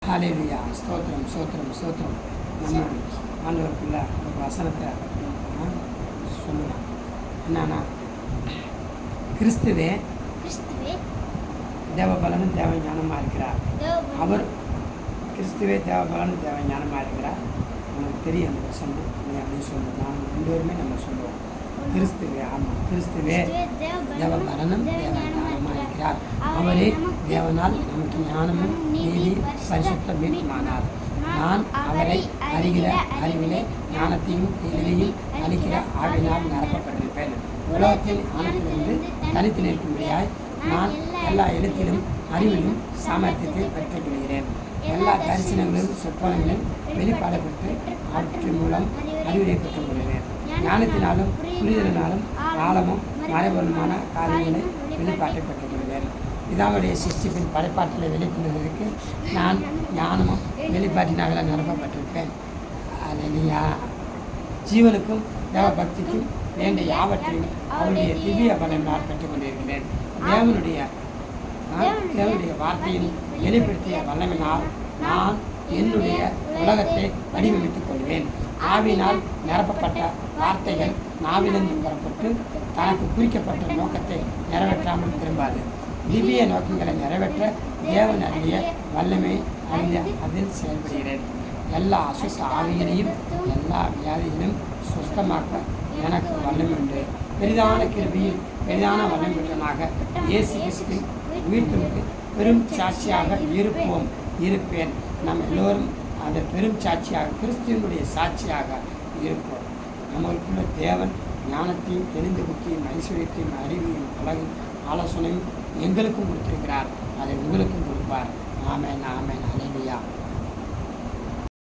ஹல்லேலூயா. ஸ்தோத்திரம் ஸ்தோத்திரம் ஸ்தோத்திரம். நம்ம ஆண்டவருக்குள்ள ஒரு வசனத்தை சொல்லுவோம். என்னன்னா, கிறிஸ்துவே தேவபலனும் தேவ ஞானமாக இருக்கிறார். அவர் கிறிஸ்துவே தேவபலனும் தேவ ஞானமாக இருக்கிறார். நமக்கு தெரியும் அந்த வசனம். நீ அப்படின்னு சொல்லுவோம். நான் 2 பேருமே நம்ம சொல்லுவோம். கிறிஸ்துவே, ஆமாம், கிறிஸ்துவே தேவபலனும் தேவ ஞானமாக இருக்கிறார். அவரே தேவனால் நமக்கு ஞானமும் நீதி பரிசுத்த மீட்புமானார். நான் அவரை அறிகிற அறிவிலே ஞானத்தையும் தெளிவையும் அளிக்கிற ஆவினால் நிரப்பப்பட்டிருப்பேன். உலகத்தின் ஆனத்திலிருந்து தனித்து நிற்கும்படியாய் நான் எல்லா எழுத்திலும் அறிவிலும் சாமர்த்தியத்தை பெற்றுக் கொள்கிறேன். எல்லா தரிசனங்களிலும் சொற்பனங்களிலும் வெளிப்பாடு பெற்று அவற்றின் மூலம் அறிவுரை பெற்றுக் கொள்கிறேன். ஞானத்தினாலும் புரிதலினாலும் ஆழமும் மறைபொருளுமான காரியங்களை வெளிப்பாட்டை பெற்றுக் கொள்கிறேன். பிதாவுடைய சிருஷ்டிப்பின் படைப்பாற்றலை வெளிக்கொள்வதற்கு நான் ஞானமும் வெளிப்பாட்டினால நிரப்பப்பட்டிருப்பேன். அல்லேலூயா. ஜீவனுக்கும் தேவ பக்திக்கும் வேண்டிய யாவற்றையும் அவருடைய திவ்ய பலனால் பெற்றுக் கொண்டிருக்கிறேன். தேவனுடைய வார்த்தையில் வெளிப்படுத்திய வல்லமினால் நான் என்னுடைய உலகத்தை வடிவமைத்துக் கொள்வேன். ஆவினால் நிரப்பப்பட்ட வார்த்தைகள் நாவிலிருந்து புறப்பட்டு தனக்கு குறிக்கப்பட்ட நோக்கத்தை நிறைவேற்றாமல் திரும்பாது. திவ்ய நோக்கங்களை நிறைவேற்ற தேவன் அறிய வல்லமை அறிந்த அதில் செயல்படுகிறேன். எல்லா அசுத்த ஆவிகளையும் எல்லா வியாதிகளையும் சுத்தமாக்க எனக்கு வல்லமை உண்டு. பெரிதான கிருபையில் பெரிதான வல்லமை பெற்றனாக இயேசு கிறிஸ்துவின் உயிர்த்தெழுதலுக்கு பெரும் சாட்சியாக இருப்பேன். நம்ம எல்லோரும் அந்த பெரும் சாட்சியாக கிறிஸ்துவனுடைய சாட்சியாக இருப்போம். நம்மளுக்குள்ள தேவன் ஞானத்தையும் தெளிந்த புத்தியும் ஐஸ்வர்யத்தையும் அறிவையும் உலகின் ஆலோசனையும் எங்களுக்கும் கொடுத்திருக்கிறார். அதை உங்களுக்கும் கொடுப்பார். ஆமென், ஆமென்.